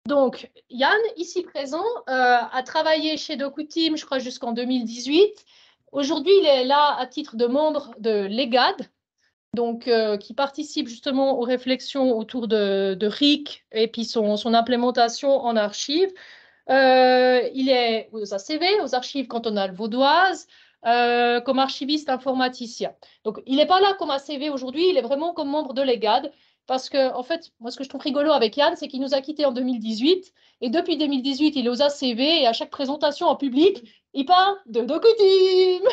Donc, Yann, ici présent, a travaillé chez DocuTeam, je crois, jusqu'en 2018. Aujourd'hui, il est là à titre de membre de l'EGAD, donc, qui participe justement aux réflexions autour de RIC et puis son implémentation en archives. Il est aux ACV, aux archives cantonales vaudoises, comme archiviste informaticien. Donc, il n'est pas là comme ACV aujourd'hui, il est vraiment comme membre de l'EGAD. Parce que, en fait, moi, ce que je trouve rigolo avec Yann, c'est qu'il nous a quittés en 2018. Et depuis 2018, il est aux ACV et à chaque présentation en public, il parle de DocuTeam.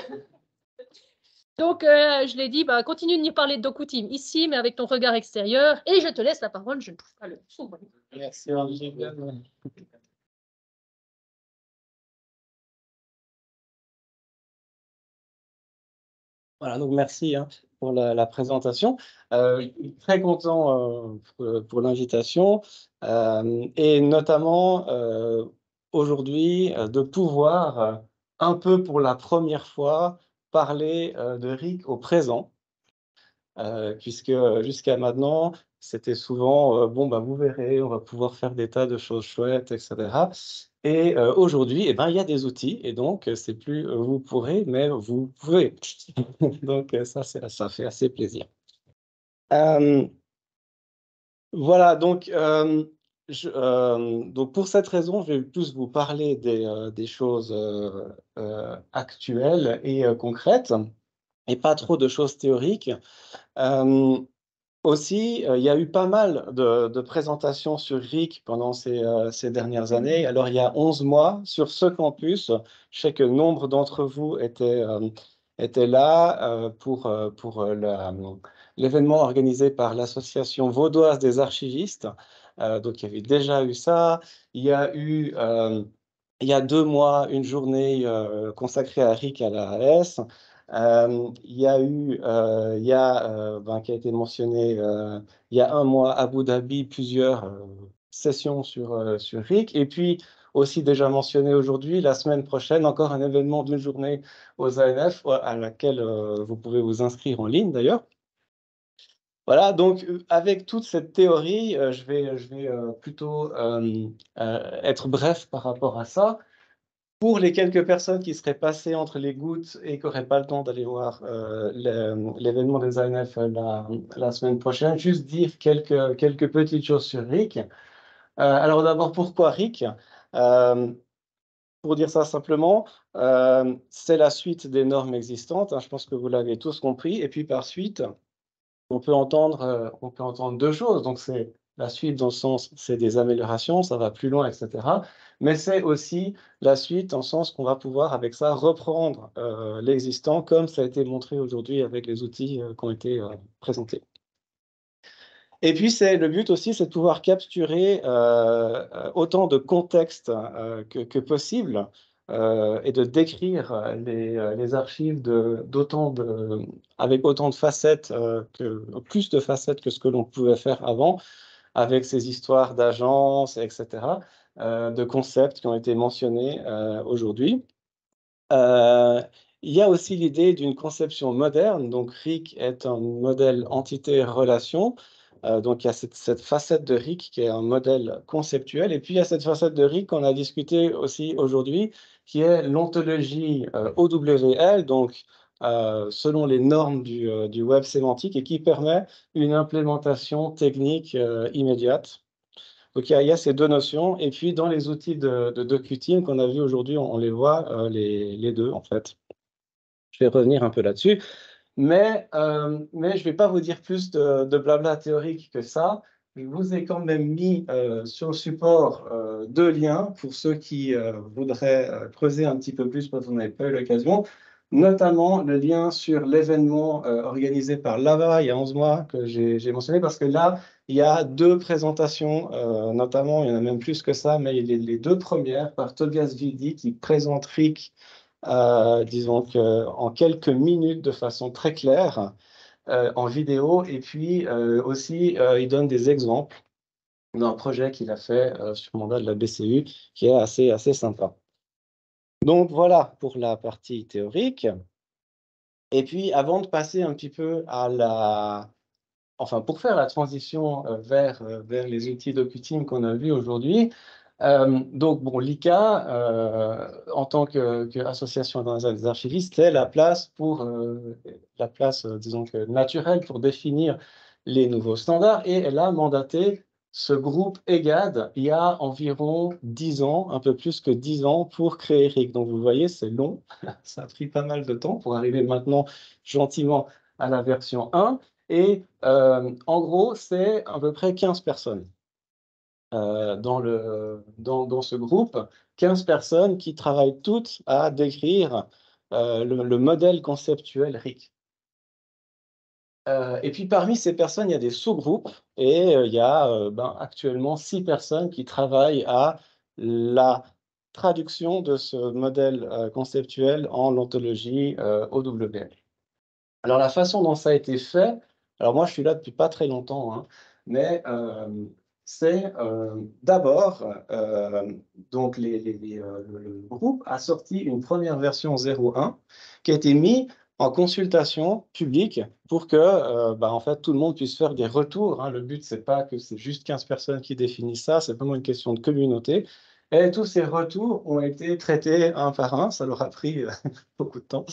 Donc, je l'ai dit, bah, continue de nous parler de DocuTeam ici, mais avec ton regard extérieur. Et je te laisse la parole, je ne trouve pas le son. Merci, Angélique. Voilà, donc merci pour la présentation. Très content pour l'invitation et notamment aujourd'hui de pouvoir un peu pour la première fois parler de RIC au présent. Puisque jusqu'à maintenant, c'était souvent bon, bah, vous verrez, on va pouvoir faire des tas de choses chouettes, etc. Et aujourd'hui, eh ben, il y a des outils, et donc c'est plus vous pourrez, mais vous pouvez. Donc ça fait assez plaisir. Voilà, donc, donc pour cette raison, je vais plus vous parler des choses actuelles et concrètes, et pas trop de choses théoriques. Aussi, il y a eu pas mal de présentations sur RIC pendant ces dernières années. Alors, il y a 11 mois, sur ce campus, je sais que nombre d'entre vous étaient là pour l'événement organisé par l'Association vaudoise des archivistes. Donc, il y avait déjà eu ça. Il y a eu, il y a 2 mois, une journée consacrée à RIC à la AS. Il y a eu, qui a été mentionné il y a 1 mois, à Abu Dhabi, plusieurs sessions sur RIC. Et puis, aussi déjà mentionné aujourd'hui, la semaine prochaine, encore un événement d'une journée aux ANF, à laquelle vous pouvez vous inscrire en ligne d'ailleurs. Voilà, donc avec toute cette théorie, je vais plutôt être bref par rapport à ça. Pour les quelques personnes qui seraient passées entre les gouttes et qui n'auraient pas le temps d'aller voir l'événement des ANF la semaine prochaine, juste dire quelques petites choses sur RIC. Alors d'abord, pourquoi RIC? Pour dire ça simplement, c'est la suite des normes existantes, je pense que vous l'avez tous compris, et puis par suite, on peut entendre 2 choses. Donc, c'est la suite dans le sens, c'est des améliorations, ça va plus loin, etc. Mais c'est aussi la suite dans le sens qu'on va pouvoir, avec ça, reprendre l'existant, comme ça a été montré aujourd'hui avec les outils qui ont été présentés. Et puis, le but aussi, c'est de pouvoir capturer autant de contextes que possible et de décrire les archives avec autant de facettes, plus de facettes que ce que l'on pouvait faire avant, avec ces histoires d'agences, etc., de concepts qui ont été mentionnés aujourd'hui. Il y a aussi l'idée d'une conception moderne. Donc, RIC est un modèle entité-relation. Donc, il y a cette facette de RIC qui est un modèle conceptuel. Et puis, il y a cette facette de RIC qu'on a discuté aussi aujourd'hui, qui est l'ontologie OWL, donc selon les normes du web sémantique, et qui permet une implémentation technique immédiate. Donc, il y a ces deux notions. Et puis, dans les outils de DocuTeam qu'on a vus aujourd'hui, on les voit les deux, en fait. Je vais revenir un peu là-dessus. Mais je ne vais pas vous dire plus de blabla théorique que ça. Je vous ai quand même mis sur le support 2 liens pour ceux qui voudraient creuser un petit peu plus parce que vous n'avez pas eu l'occasion. Notamment le lien sur l'événement organisé par Lava il y a 11 mois que j'ai mentionné, parce que là, il y a 2 présentations, notamment, il y en a même plus que ça, mais les 2 premières par Tobias Vidi qui présente RIC, disons en quelques minutes de façon très claire en vidéo, et puis aussi il donne des exemples d'un projet qu'il a fait sur mandat de la BCU qui est assez sympa. Donc voilà pour la partie théorique. Et puis avant de passer un petit peu enfin, pour faire la transition vers les outils DocuTeam qu'on a vus aujourd'hui, donc, bon, l'ICA, en tant qu'association des archivistes, c'est la place disons que naturelle pour définir les nouveaux standards, et elle a mandaté ce groupe EGAD il y a environ 10 ans, un peu plus que 10 ans, pour créer RIC. Donc, vous voyez, c'est long, ça a pris pas mal de temps pour arriver maintenant gentiment à la version 1, et en gros, c'est à peu près 15 personnes. Dans ce groupe, 15 personnes qui travaillent toutes à décrire le modèle conceptuel RIC. Et puis parmi ces personnes, il y a des sous-groupes, et il y a actuellement 6 personnes qui travaillent à la traduction de ce modèle conceptuel en l'ontologie OWL. Alors la façon dont ça a été fait, alors moi je suis là depuis pas très longtemps, hein, mais c'est d'abord, donc le groupe a sorti une première version 0.1 qui a été mise en consultation publique pour que en fait, tout le monde puisse faire des retours, hein. Le but, c'est pas que c'est juste 15 personnes qui définissent ça, c'est vraiment une question de communauté. Et tous ces retours ont été traités un par un, ça leur a pris beaucoup de temps.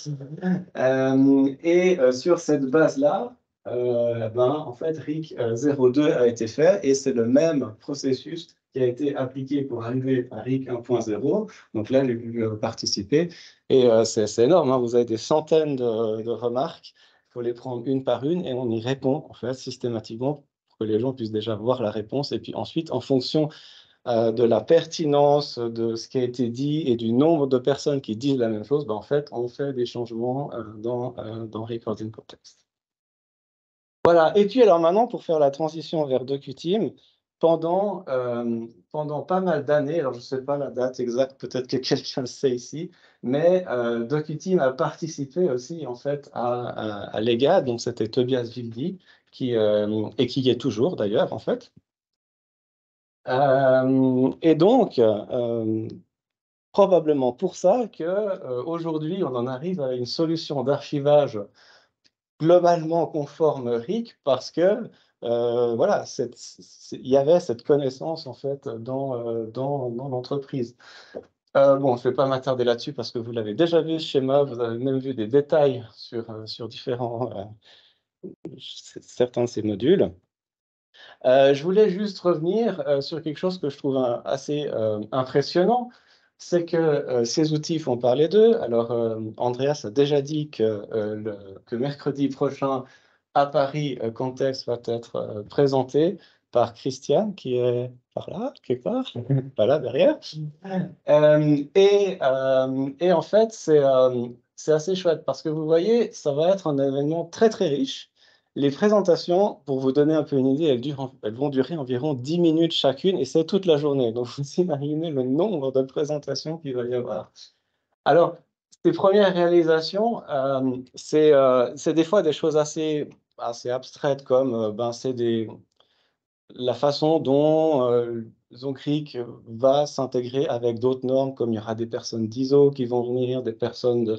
Sur cette base-là, en fait, RIC 02 a été fait, et c'est le même processus qui a été appliqué pour arriver à RIC 1.0. Donc là, j'ai pu participer, et c'est énorme, hein. Vous avez des centaines de remarques, il faut les prendre une par une, et on y répond en fait systématiquement pour que les gens puissent déjà voir la réponse, et puis ensuite, en fonction de la pertinence de ce qui a été dit et du nombre de personnes qui disent la même chose, en fait, on fait des changements dans Recording Context. Voilà, et puis alors maintenant, pour faire la transition vers DocuTeam, pendant pas mal d'années, alors je ne sais pas la date exacte, peut-être que quelqu'un le sait ici, mais DocuTeam a participé aussi en fait à l'EGAD, donc c'était Tobias Wildy, et qui y est toujours d'ailleurs en fait. Et donc, probablement pour ça qu'aujourd'hui, on en arrive à une solution d'archivage globalement conforme RIC, parce que voilà, il y avait cette connaissance en fait dans l'entreprise. Bon, je ne vais pas m'attarder là-dessus parce que vous l'avez déjà vu ce schéma, vous avez même vu des détails sur certains de ces modules. Je voulais juste revenir sur quelque chose que je trouve assez impressionnant, c'est que ces outils font parler d'eux. Alors, Andreas a déjà dit que mercredi prochain, à Paris, Context va être présenté par Christian, qui est par là, quelque part, pas là, derrière. Et en fait, c'est assez chouette parce que vous voyez, ça va être un événement très, très riche. Les présentations, pour vous donner un peu une idée, elles vont durer environ 10 minutes chacune, et c'est toute la journée. Donc, vous imaginez le nombre de présentations qu'il va y avoir. Alors, ces premières réalisations, c'est des fois des choses assez abstraites, comme c'est la façon dont Zoncric va s'intégrer avec d'autres normes, comme il y aura des personnes d'ISO qui vont venir, des personnes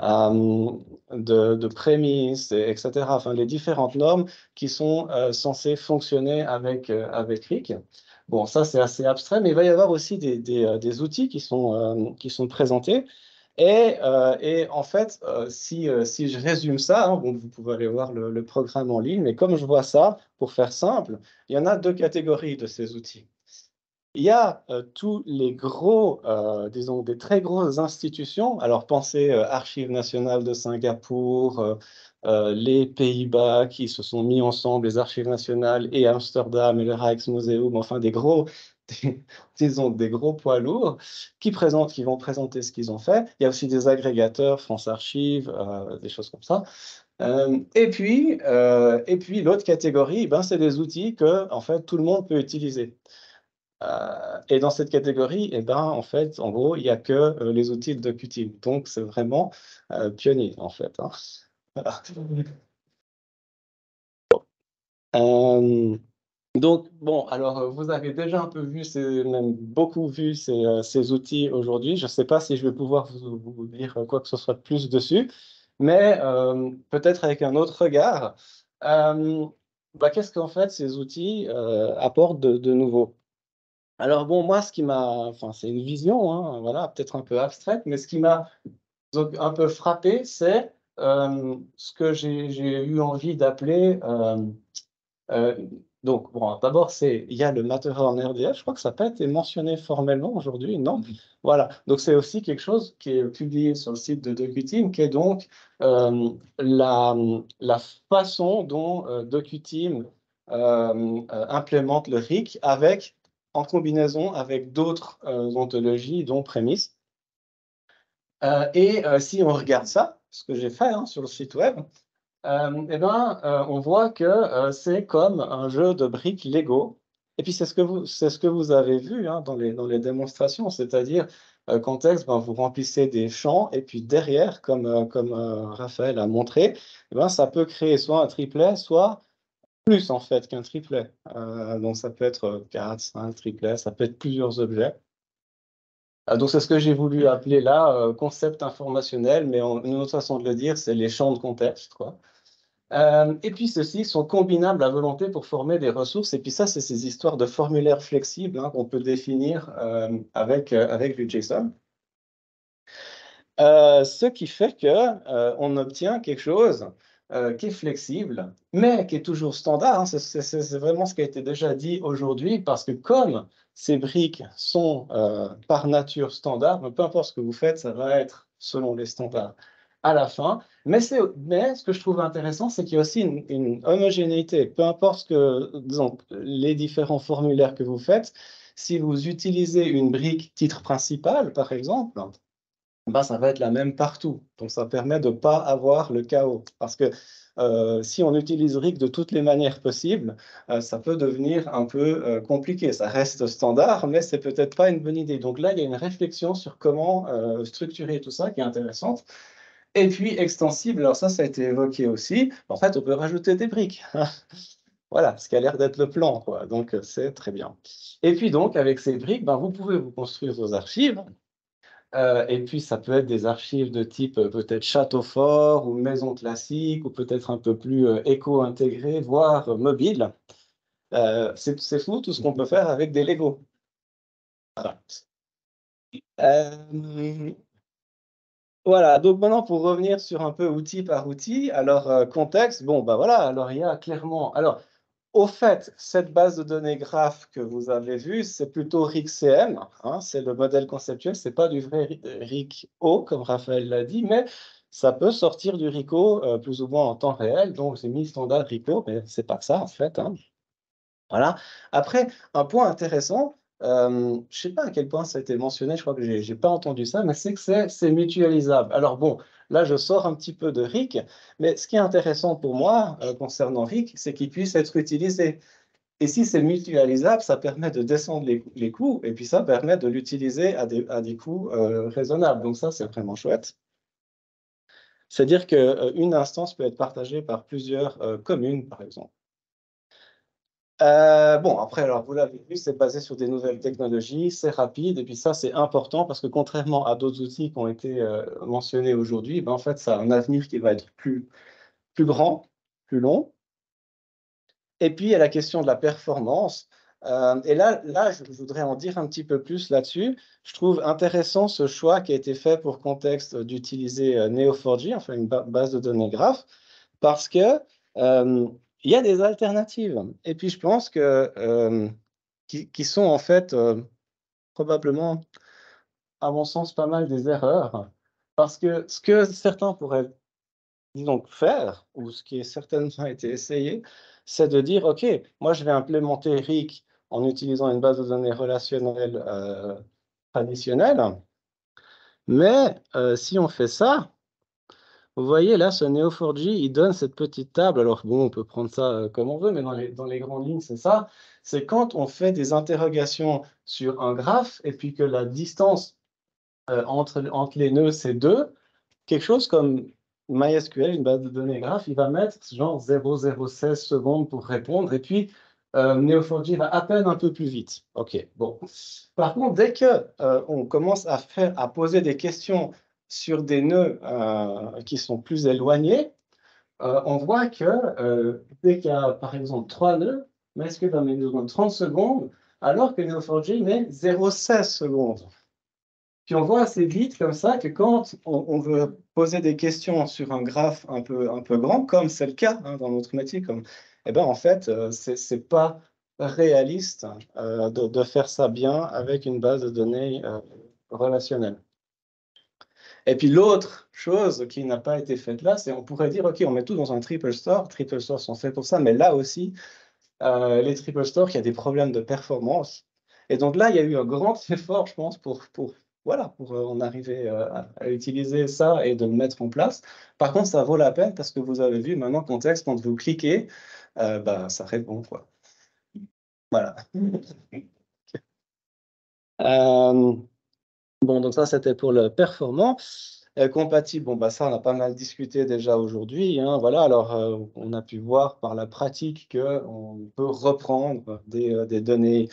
de prémices, etc. Enfin, les différentes normes qui sont censées fonctionner avec RIC. Bon, ça, c'est assez abstrait, mais il va y avoir aussi des outils qui sont présentés. Et en fait, si je résume ça, hein, bon, vous pouvez aller voir le programme en ligne, mais comme je vois ça, pour faire simple, il y en a 2 catégories de ces outils. Il y a tous les gros, disons, des très grosses institutions. Alors, pensez Archives nationales de Singapour, les Pays-Bas qui se sont mis ensemble, les Archives nationales, et Amsterdam et le Rijksmuseum, enfin disons, des gros poids lourds qui vont présenter ce qu'ils ont fait. Il y a aussi des agrégateurs, France Archives, des choses comme ça. Et puis l'autre catégorie, c'est des outils que en fait, tout le monde peut utiliser. Et dans cette catégorie, en fait, en gros, il n'y a que les outils de DocuTeam. Donc, c'est vraiment pionnier, en fait, hein. Voilà. Donc, bon, alors, vous avez déjà un peu vu, même beaucoup vu ces outils aujourd'hui. Je ne sais pas si je vais pouvoir vous dire quoi que ce soit de plus dessus, mais peut-être avec un autre regard. bah, qu'est-ce qu'en fait ces outils apportent de nouveau? Alors bon, moi, ce qui m'a, enfin, c'est une vision, hein, voilà, peut-être un peu abstraite, mais ce qui m'a donc un peu frappé, c'est ce que j'ai eu envie d'appeler euh, donc, bon, d'abord, il y a le matériel en RDF, je crois que ça n'a pas été mentionné formellement aujourd'hui, non? Voilà, donc c'est aussi quelque chose qui est publié sur le site de DocuTeam, qui est donc la, la façon dont DocuTeam implémente le RIC en combinaison avec d'autres ontologies, dont Premise. Si on regarde ça, ce que j'ai fait hein, sur le site web, on voit que c'est comme un jeu de briques Lego. Et puis, c'est ce que vous avez vu hein, dans les démonstrations, c'est-à-dire, contexte, ben, vous remplissez des champs, et puis derrière, comme Raphaël a montré, ça peut créer soit un triplet, soit plus en fait qu'un triplet. Donc, ça peut être 4, 5 triplets, ça peut être plusieurs objets. Donc, c'est ce que j'ai voulu appeler là concept informationnel, mais une autre façon de le dire, c'est les champs de contexte, quoi. Et puis, ceux-ci sont combinables à volonté pour former des ressources. Et puis ça, c'est ces histoires de formulaires flexibles hein, qu'on peut définir avec du JSON. Ce qui fait que on obtient quelque chose qui est flexible, mais qui est toujours standard. Hein. C'est vraiment ce qui a été déjà dit aujourd'hui, parce que comme ces briques sont par nature standards, peu importe ce que vous faites, ça va être selon les standards à la fin. Mais ce que je trouve intéressant, c'est qu'il y a aussi une homogénéité. Peu importe disons, les différents formulaires que vous faites, si vous utilisez une brique titre principal, par exemple, ben, ça va être la même partout. Donc, ça permet de ne pas avoir le chaos. Parce que si on utilise RIC de toutes les manières possibles, ça peut devenir un peu compliqué. Ça reste standard, mais c'est peut-être pas une bonne idée. Donc là, il y a une réflexion sur comment structurer tout ça qui est intéressante. Et puis, extensible, alors ça a été évoqué aussi. En fait, on peut rajouter des briques. Voilà, ce qui a l'air d'être le plan, quoi. Donc, c'est très bien. Et puis, donc, avec ces briques, ben, vous pouvez vous construire vos archives. Et puis, ça peut être des archives de type peut-être château fort ou maison classique ou peut-être un peu plus éco-intégré, voire mobile. C'est fou tout ce qu'on peut faire avec des Lego. Voilà. Euh, voilà, donc maintenant pour revenir sur un peu outil par outil, alors contexte, bon, bah voilà, alors il y a clairement. Alors, au fait, cette base de données graph que vous avez vue, c'est plutôt RIC-CM, hein, c'est le modèle conceptuel, c'est pas du vrai RIC-O, comme Raphaël l'a dit, mais ça peut sortir du RICO plus ou moins en temps réel, donc j'ai mis standard RICO, mais c'est pas ça en fait. Hein. Voilà. Après, un point intéressant, je ne sais pas à quel point ça a été mentionné, je crois que je n'ai pas entendu ça, mais c'est que c'est mutualisable. Alors bon, là, je sors un petit peu de RIC, mais ce qui est intéressant pour moi concernant RIC, c'est qu'il puisse être utilisé. Et si c'est mutualisable, ça permet de descendre les coûts, et puis ça permet de l'utiliser à des coûts raisonnables. Donc ça, c'est vraiment chouette. C'est-à-dire qu'une instance peut être partagée par plusieurs communes, par exemple. Bon, après, alors vous l'avez vu, c'est basé sur des nouvelles technologies, c'est rapide, et puis ça, c'est important parce que contrairement à d'autres outils qui ont été mentionnés aujourd'hui, ben, en fait, ça a un avenir qui va être plus grand, plus long. Et puis, il y a la question de la performance. Et là, je voudrais en dire un petit peu plus là-dessus. Je trouve intéressant ce choix qui a été fait pour contexte d'utiliser Neo4j, enfin une base de données graph, parce que il y a des alternatives. Et puis, je pense qui sont en fait probablement, à mon sens, pas mal des erreurs. Parce que ce que certains pourraient, disons, faire, ou ce qui est certainement été essayé, c'est de dire, OK, moi, je vais implémenter RIC en utilisant une base de données relationnelle traditionnelle. Mais si on fait ça, vous voyez là, ce Neo4j, il donne cette petite table. Alors bon, on peut prendre ça comme on veut, mais dans les grandes lignes, c'est ça. C'est quand on fait des interrogations sur un graphe et puis que la distance entre les nœuds, c'est 2, quelque chose comme MySQL, une base de données graph, il va mettre genre 0,016 secondes pour répondre. Et puis, Neo4j va à peine un peu plus vite. OK, bon. Par contre, dès que on commence à poser des questions sur des nœuds qui sont plus éloignés, on voit que dès qu'il y a, par exemple, 3 nœuds, MySQL va mettre 30 secondes, alors que Neo4j met 0,16 secondes. Puis on voit assez vite comme ça que quand on veut poser des questions sur un graphe un peu grand, comme c'est le cas dans notre métier, eh ben, en fait, c'est pas réaliste de faire ça bien avec une base de données relationnelle. Et puis l'autre chose qui n'a pas été faite là, c'est on pourrait dire, OK, on met tout dans un triple store. Triple stores sont faits pour ça, mais là aussi, les triple stores, il y a des problèmes de performance. Et donc là, il y a eu un grand effort, je pense, voilà, pour en arriver à utiliser ça et de le mettre en place. Par contre, ça vaut la peine parce que vous avez vu maintenant, contexte, quand vous cliquez, bah, ça répond, quoi. Voilà. Bon, donc ça, c'était pour le performant. Compatible, bon, bah, ça, on a pas mal discuté déjà aujourd'hui, hein, voilà, alors, on a pu voir par la pratique qu'on peut reprendre des données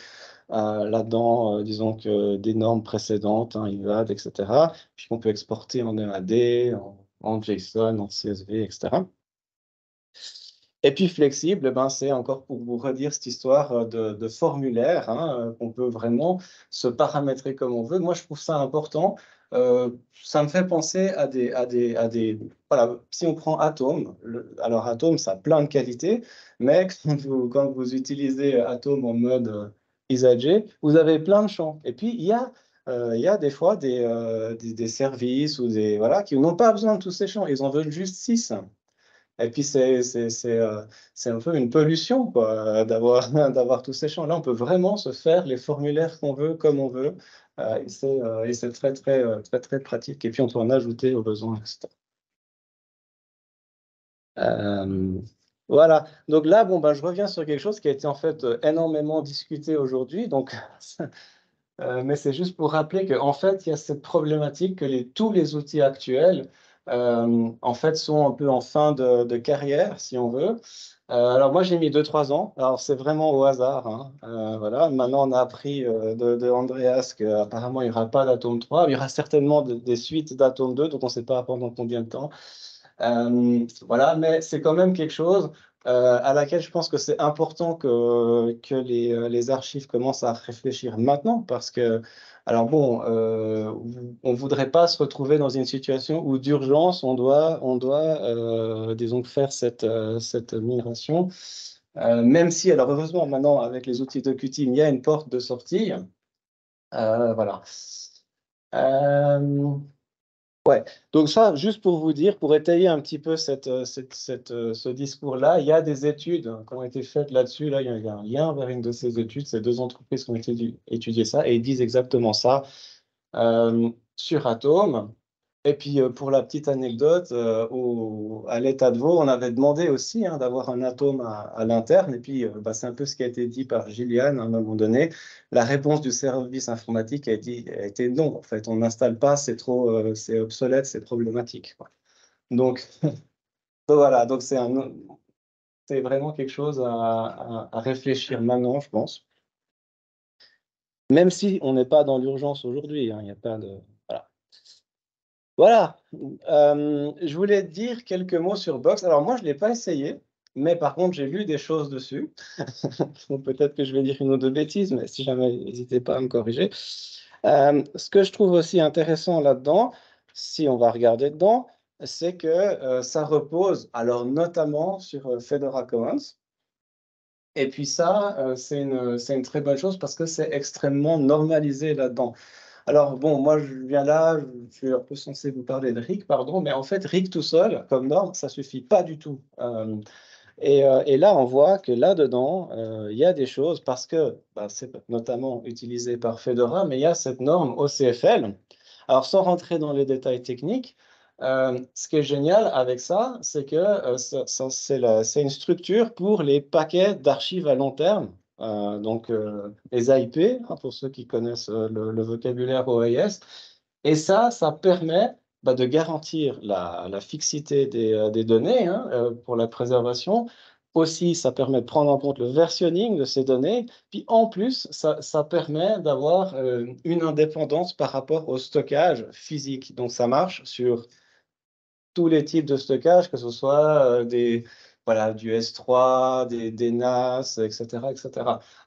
là-dedans, disons que des normes précédentes, hein, IVAD, etc., puis qu'on peut exporter en EAD, en JSON, en CSV, etc. Et puis flexible, ben, c'est encore pour vous redire cette histoire de formulaire, hein, qu'on peut vraiment se paramétrer comme on veut. Moi, je trouve ça important. Ça me fait penser voilà, si on prend Atom, alors Atom, ça a plein de qualités, mais quand vous utilisez Atom en mode ISAG, vous avez plein de champs. Et puis, il y a des fois des services ou voilà, qui n'ont pas besoin de tous ces champs, ils en veulent juste 6. Et puis, c'est un peu une pollution, quoi, d'avoir tous ces champs. Là, on peut vraiment se faire les formulaires qu'on veut, comme on veut. Et c'est très, très, très, très pratique. Et puis, on peut en ajouter au besoin, etc. Euh, voilà. Donc là, bon, ben, je reviens sur quelque chose qui a été en fait énormément discuté aujourd'hui. Donc, mais c'est juste pour rappeler qu'en fait, il y a cette problématique que tous les outils actuels, en fait, sont un peu en fin de carrière, si on veut. Alors moi, j'ai mis 2-3 ans. Alors c'est vraiment au hasard, hein. Voilà. Maintenant, on a appris de Andreas qu'apparemment, il n'y aura pas d'Atome 3. Il y aura certainement des suites d'Atome 2, donc on ne sait pas pendant combien de temps. Voilà, mais c'est quand même quelque chose à laquelle je pense que c'est important que les archives commencent à réfléchir maintenant, parce que, alors bon, on ne voudrait pas se retrouver dans une situation où d'urgence, on doit disons, faire cette migration, même si, alors heureusement, maintenant, avec les outils de Qt, il y a une porte de sortie. Voilà. Euh, Ouais, donc ça, juste pour vous dire, pour étayer un petit peu ce discours-là, il y a des études qui ont été faites là-dessus. Là, il y a un lien vers une de ces études. Ces deux entreprises qui ont étudié ça et ils disent exactement ça sur Atom. Et puis, pour la petite anecdote, à l'état de veau, on avait demandé aussi d'avoir un atome à l'interne. Et puis, bah, c'est un peu ce qui a été dit par Gillian à un moment donné. La réponse du service informatique a été non. En fait, on n'installe pas, c'est obsolète, c'est problématique, quoi. Donc, voilà, donc c'est vraiment quelque chose à réfléchir maintenant, je pense. Même si on n'est pas dans l'urgence aujourd'hui, hein, il n'y a pas de. Voilà. Voilà, je voulais dire quelques mots sur Box. Alors moi, je ne l'ai pas essayé, mais par contre, j'ai lu des choses dessus. Donc, peut-être que je vais dire une ou deux bêtises, mais si jamais, n'hésitez pas à me corriger. Ce que je trouve aussi intéressant là-dedans, si on va regarder dedans, c'est que ça repose, alors notamment sur Fedora Commons. Et puis ça, c'est une très bonne chose parce que c'est extrêmement normalisé là-dedans. Alors bon, moi je viens là, je suis un peu censé vous parler de RIC, pardon, mais en fait RIC tout seul, comme norme, ça suffit pas du tout. Et là, on voit que là-dedans, il y a des choses parce que bah, c'est notamment utilisé par Fedora, mais il y a cette norme OCFL. Alors sans rentrer dans les détails techniques, ce qui est génial avec ça, c'est que c'est une structure pour les paquets d'archives à long terme. Donc les AIP, hein, pour ceux qui connaissent le vocabulaire OAS. Et ça permet de garantir la fixité des données, hein, pour la préservation. Aussi, ça permet de prendre en compte le versionning de ces données. Puis en plus, ça permet d'avoir une indépendance par rapport au stockage physique. Donc ça marche sur tous les types de stockage, que ce soit voilà, du S3, des NAS, etc., etc.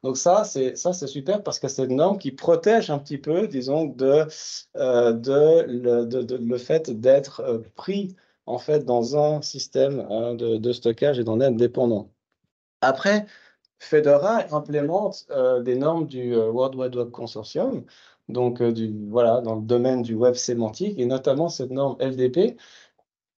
Donc ça, c'est super parce que c'est une norme qui protège un petit peu, disons, le fait d'être pris, en fait, dans un système de stockage et d'en être dépendant. Après, Fedora implémente des normes du World Wide Web Consortium, donc voilà, dans le domaine du web sémantique, et notamment cette norme LDP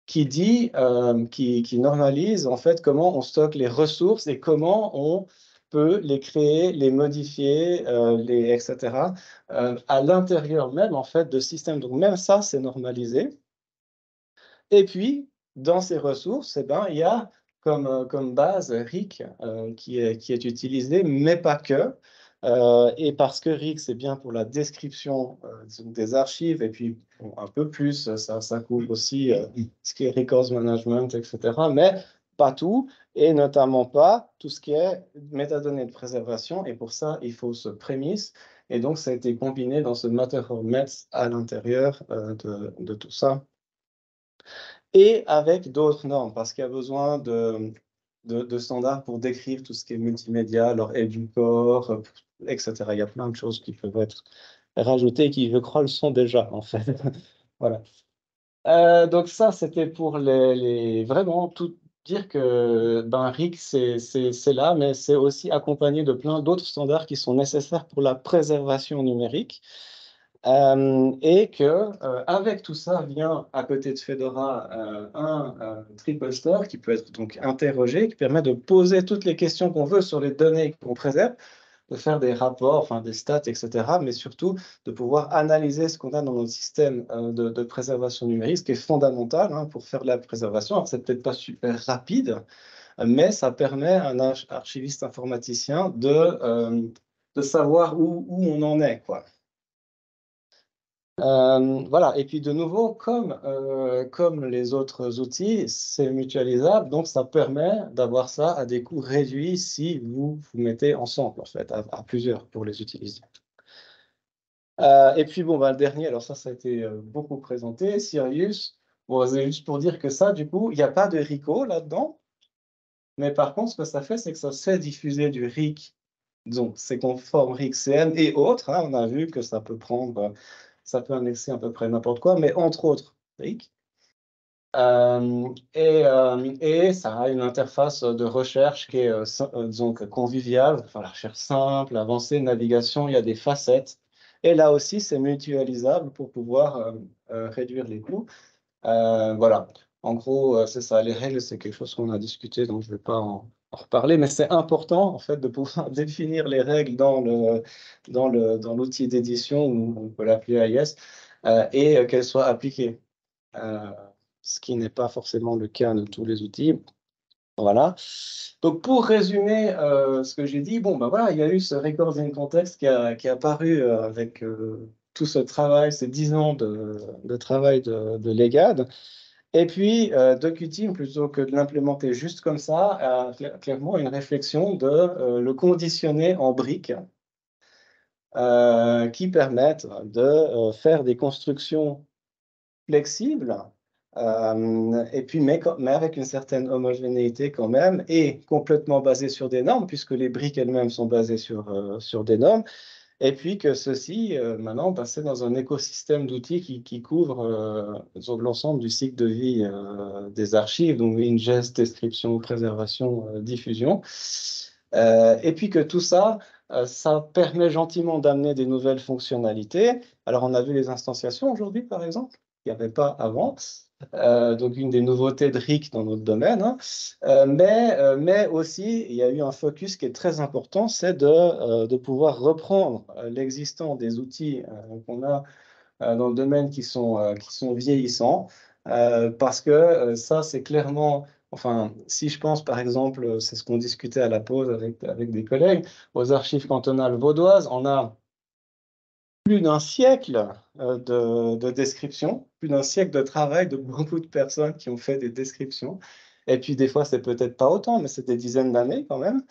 qui normalise en fait comment on stocke les ressources et comment on peut les créer, les modifier, etc., à l'intérieur même en fait de systèmes. Donc même ça, c'est normalisé. Et puis, dans ces ressources, eh ben, il y a comme base RIC qui est utilisé, mais pas que. Et parce que RIC, c'est bien pour la description des archives, et puis bon, un peu plus, ça couvre aussi ce qui est records management, etc. Mais pas tout, et notamment pas tout ce qui est métadonnées de préservation. Et pour ça, il faut ce prémisse. Et donc, ça a été combiné dans ce Matterhorn à l'intérieur de tout ça et avec d'autres normes, parce qu'il y a besoin de standards pour décrire tout ce qui est multimédia, leur édulcore, etc. Il y a plein de choses qui peuvent être rajoutées, qui, je crois, le sont déjà, en fait. Voilà. Donc ça, c'était pour vraiment tout dire que ben, RIC, c'est là, mais c'est aussi accompagné de plein d'autres standards qui sont nécessaires pour la préservation numérique. Et que avec tout ça vient à côté de Fedora un triple store qui peut être donc interrogé, qui permet de poser toutes les questions qu'on veut sur les données qu'on préserve, de faire des rapports, enfin des stats, etc., mais surtout de pouvoir analyser ce qu'on a dans notre système de préservation numérique, ce qui est fondamental hein, pour faire la préservation. Alors, c'est peut-être pas super rapide, mais ça permet à un archiviste informaticien de savoir où on en est, quoi. Voilà, et puis de nouveau, comme les autres outils, c'est mutualisable, donc ça permet d'avoir ça à des coûts réduits si vous mettez ensemble, en fait, à plusieurs pour les utiliser. Et puis, bon, bah, le dernier, alors ça a été beaucoup présenté, Sirius. Bon, c'est juste pour dire que ça, du coup, il n'y a pas de RICO là-dedans, mais par contre, ce que ça fait, c'est que ça fait diffuser du RIC, donc c'est conforme RIC-CM et autres, hein, on a vu que ça peut prendre. Ça peut indexer à peu près n'importe quoi, mais entre autres, RIC. Et ça a une interface de recherche qui est donc conviviale, enfin la recherche simple, avancée, navigation, il y a des facettes. Et là aussi, c'est mutualisable pour pouvoir réduire les coûts. Voilà. En gros, c'est ça. Les règles, c'est quelque chose qu'on a discuté, donc je ne vais pas en reparler, mais c'est important en fait de pouvoir définir les règles dans l'outil d'édition, ou on peut l'appeler AIS, et qu'elles soient appliquées. Euh, Ce qui n'est pas forcément le cas de tous les outils. Voilà. Donc pour résumer ce que j'ai dit, bon ben voilà, il y a eu ce Records in Context qui est apparu avec tout ce travail, ces 10 ans de travail de l'EGAD. Et puis, DocuTeam, plutôt que de l'implémenter juste comme ça, a clairement une réflexion de le conditionner en briques qui permettent de faire des constructions flexibles, et puis, mais avec une certaine homogénéité quand même, et complètement basées sur des normes, puisque les briques elles-mêmes sont basées sur des normes. Et puis que ceci, maintenant, c'est dans un écosystème d'outils qui couvre l'ensemble du cycle de vie des archives, donc ingest, description, préservation, diffusion. Et puis que tout ça, ça permet gentiment d'amener des nouvelles fonctionnalités. Alors, on a vu les instanciations aujourd'hui, par exemple, qu'il n'y avait pas avant. Donc une des nouveautés de RIC dans notre domaine, hein. Mais aussi, il y a eu un focus qui est très important, c'est de pouvoir reprendre l'existant des outils qu'on a dans le domaine qui sont vieillissants, parce que ça, c'est clairement, enfin, si je pense par exemple, c'est ce qu'on discutait à la pause avec des collègues, aux archives cantonales vaudoises, on a plus d'un siècle de description, plus d'un siècle de travail de beaucoup de personnes qui ont fait des descriptions. Et puis des fois, c'est peut-être pas autant, mais c'est des dizaines d'années quand même.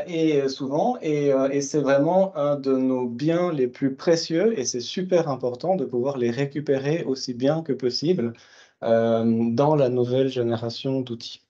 Et souvent, et c'est vraiment un de nos biens les plus précieux, et c'est super important de pouvoir les récupérer aussi bien que possible dans la nouvelle génération d'outils.